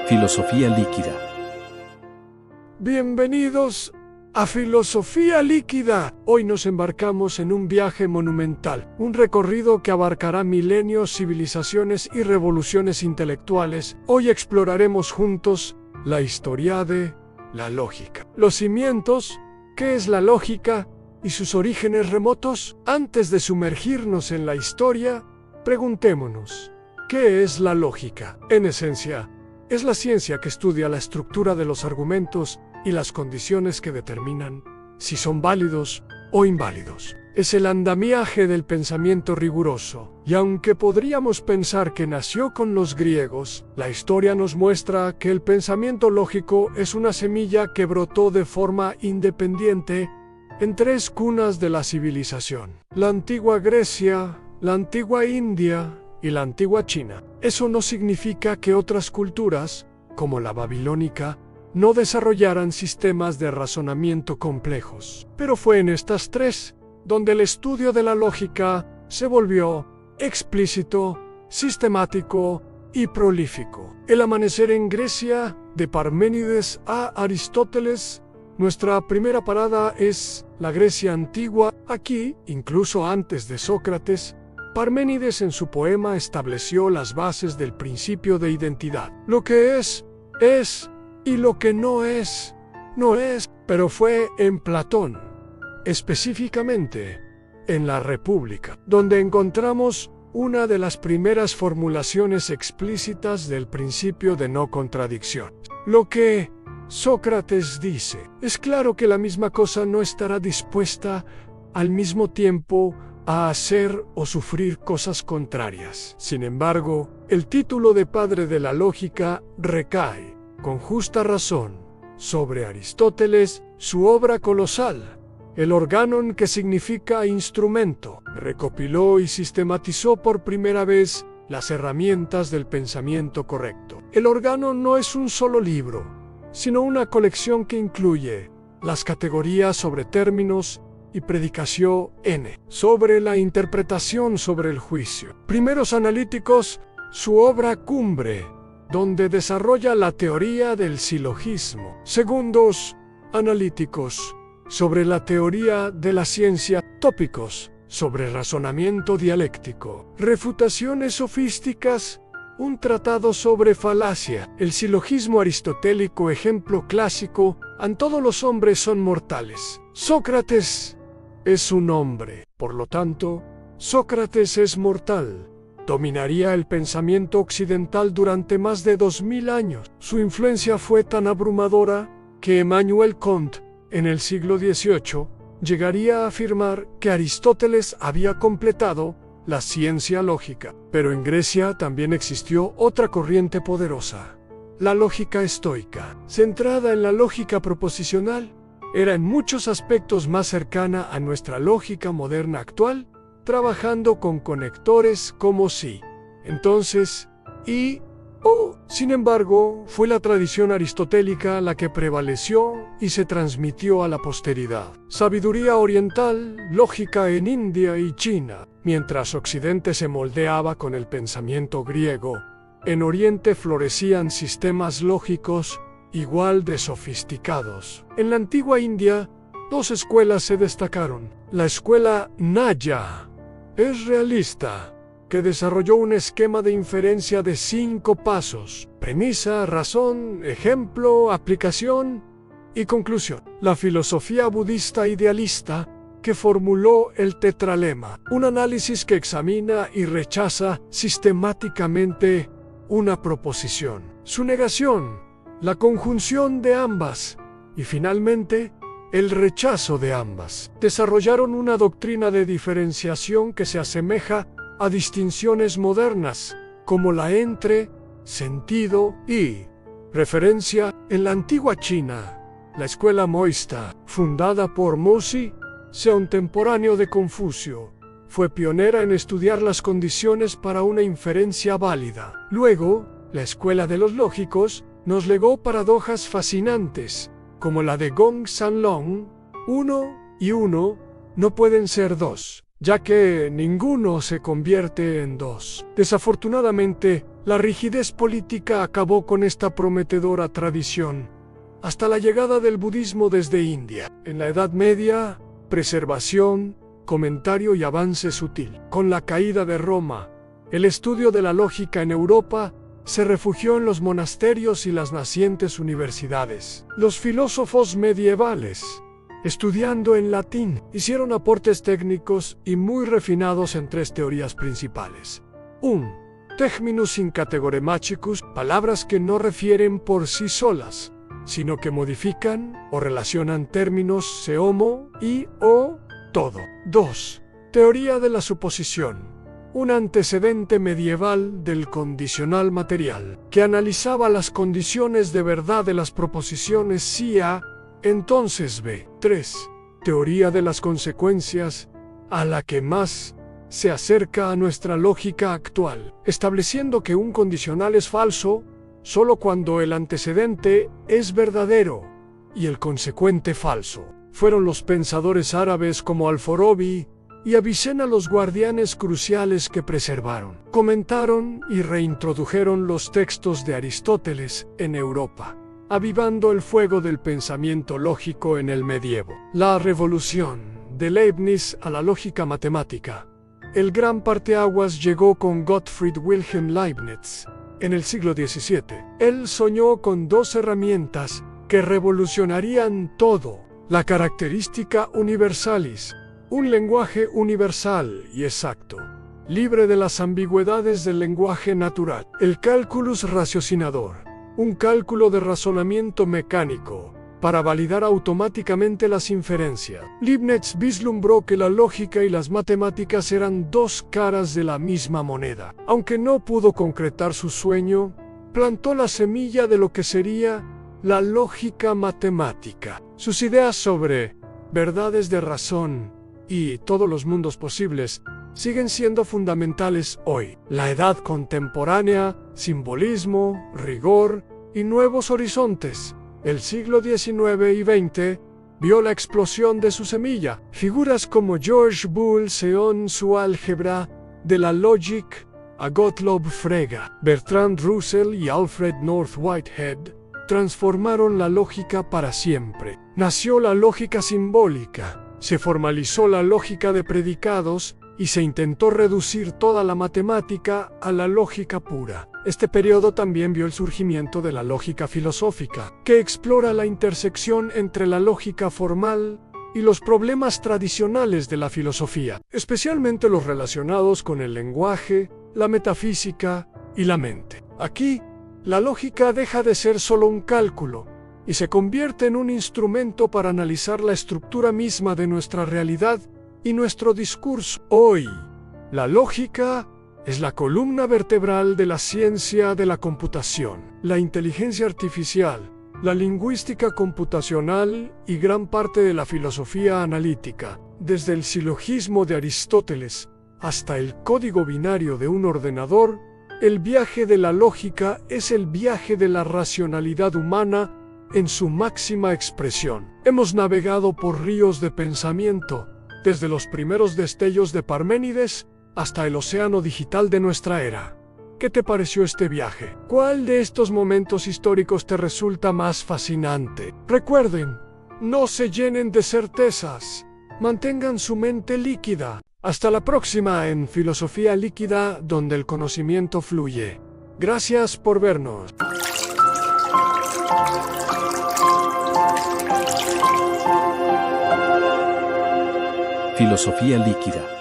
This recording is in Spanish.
Filosofía líquida. Bienvenidos a Filosofía líquida. Hoy nos embarcamos en un viaje monumental, un recorrido que abarcará milenios, civilizaciones y revoluciones intelectuales. Hoy exploraremos juntos la historia de la lógica, los cimientos, qué es la lógica y sus orígenes remotos. Antes de sumergirnos en la historia, preguntémonos, ¿qué es la lógica? En esencia, es la ciencia que estudia la estructura de los argumentos y las condiciones que determinan si son válidos o inválidos. Es el andamiaje del pensamiento riguroso, y aunque podríamos pensar que nació con los griegos, la historia nos muestra que el pensamiento lógico es una semilla que brotó de forma independiente en tres cunas de la civilización: la antigua Grecia, la antigua India y la antigua China. Eso no significa que otras culturas, como la babilónica, no desarrollaran sistemas de razonamiento complejos. Pero fue en estas tres donde el estudio de la lógica se volvió explícito, sistemático y prolífico. El amanecer en Grecia, de Parménides a Aristóteles. Nuestra primera parada es la Grecia antigua. Aquí, incluso antes de Sócrates, Parménides en su poema estableció las bases del principio de identidad. Lo que es, y lo que no es, no es. Pero fue en Platón, específicamente en la República, donde encontramos una de las primeras formulaciones explícitas del principio de no contradicción. Lo que Sócrates dice: es claro que la misma cosa no estará dispuesta al mismo tiempo a hacer o sufrir cosas contrarias. Sin embargo, el título de padre de la lógica recae, con justa razón, sobre Aristóteles. Su obra colosal, el Organon, que significa instrumento, recopiló y sistematizó por primera vez las herramientas del pensamiento correcto. El Organon no es un solo libro, sino una colección que incluye las categorías sobre términos y predicación N, sobre la interpretación, sobre el juicio. Primeros analíticos, su obra cumbre, donde desarrolla la teoría del silogismo. Segundos analíticos, sobre la teoría de la ciencia. Tópicos, sobre razonamiento dialéctico. Refutaciones sofísticas, un tratado sobre falacia. El silogismo aristotélico, ejemplo clásico: en todos los hombres son mortales. Sócrates es un hombre, por lo tanto, Sócrates es mortal. Dominaría el pensamiento occidental durante más de 2000 años. Su influencia fue tan abrumadora que Emmanuel Kant, en el siglo XVIII, llegaría a afirmar que Aristóteles había completado la ciencia lógica. Pero en Grecia también existió otra corriente poderosa: la lógica estoica, centrada en la lógica proposicional. Era en muchos aspectos más cercana a nuestra lógica moderna actual, trabajando con conectores como sí, entonces, y, o. Sin embargo, fue la tradición aristotélica la que prevaleció y se transmitió a la posteridad. Sabiduría oriental, lógica en India y China. Mientras Occidente se moldeaba con el pensamiento griego, en Oriente florecían sistemas lógicos igual de sofisticados. En la antigua India, dos escuelas se destacaron. La escuela Naya es realista, que desarrolló un esquema de inferencia de 5 pasos: premisa, razón, ejemplo, aplicación y conclusión. La filosofía budista idealista, que formuló el tetralema, un análisis que examina y rechaza sistemáticamente una proposición, su negación, la conjunción de ambas y finalmente el rechazo de ambas. Desarrollaron una doctrina de diferenciación que se asemeja a distinciones modernas, como la entre sentido y referencia. En la antigua China, la escuela moista, fundada por Mozi, contemporáneo de Confucio, fue pionera en estudiar las condiciones para una inferencia válida. Luego, la escuela de los lógicos nos legó paradojas fascinantes, como la de Gong Sanlong: 1 y 1 no pueden ser 2, ya que ninguno se convierte en 2. Desafortunadamente, La rigidez política acabó con esta prometedora tradición, hasta la llegada del budismo desde India. En la Edad Media, preservación, comentario y avance sutil. Con la caída de Roma, el estudio de la lógica en Europa se refugió en los monasterios y las nacientes universidades. Los filósofos medievales, estudiando en latín, hicieron aportes técnicos y muy refinados en tres teorías principales. 1. Terminus in categoremachicus, palabras que no refieren por sí solas, sino que modifican o relacionan términos se homo y o todo. 2. Teoría de la suposición, un antecedente medieval del condicional material, que analizaba las condiciones de verdad de las proposiciones si A, entonces B. 3. Teoría de las consecuencias, a la que más se acerca a nuestra lógica actual, estableciendo que un condicional es falso solo cuando el antecedente es verdadero y el consecuente falso. Fueron los pensadores árabes como Al-Farabi y Avicena los guardianes cruciales que preservaron, comentaron y reintrodujeron los textos de Aristóteles en Europa, avivando el fuego del pensamiento lógico en el medievo. La revolución de Leibniz a la lógica matemática. El gran parteaguas llegó con Gottfried Wilhelm Leibniz en el siglo XVII. Él soñó con dos herramientas que revolucionarían todo: la característica universalis, un lenguaje universal y exacto, libre de las ambigüedades del lenguaje natural; el calculus raciocinador, un cálculo de razonamiento mecánico para validar automáticamente las inferencias. Leibniz vislumbró que la lógica y las matemáticas eran dos caras de la misma moneda. Aunque no pudo concretar su sueño, plantó la semilla de lo que sería la lógica matemática. Sus ideas sobre verdades de razón y todos los mundos posibles siguen siendo fundamentales hoy. La edad contemporánea, simbolismo, rigor y nuevos horizontes. El siglo XIX y XX vio la explosión de su semilla. Figuras como George Boole en su álgebra de la Logic, a Gottlob Frege, Bertrand Russell y Alfred North Whitehead transformaron la lógica para siempre. Nació la lógica simbólica, se formalizó la lógica de predicados y se intentó reducir toda la matemática a la lógica pura. Este periodo también vio el surgimiento de la lógica filosófica, que explora la intersección entre la lógica formal y los problemas tradicionales de la filosofía, especialmente los relacionados con el lenguaje, la metafísica y la mente. Aquí, la lógica deja de ser solo un cálculo y se convierte en un instrumento para analizar la estructura misma de nuestra realidad y nuestro discurso. Hoy, la lógica es la columna vertebral de la ciencia de la computación, la inteligencia artificial, la lingüística computacional y gran parte de la filosofía analítica. Desde el silogismo de Aristóteles hasta el código binario de un ordenador, el viaje de la lógica es el viaje de la racionalidad humana en su máxima expresión. Hemos navegado por ríos de pensamiento, desde los primeros destellos de Parménides hasta el océano digital de nuestra era. ¿Qué te pareció este viaje? ¿Cuál de estos momentos históricos te resulta más fascinante? Recuerden, no se llenen de certezas. Mantengan su mente líquida. Hasta la próxima en Filosofía Líquida, donde el conocimiento fluye. Gracias por vernos. Filosofía Líquida.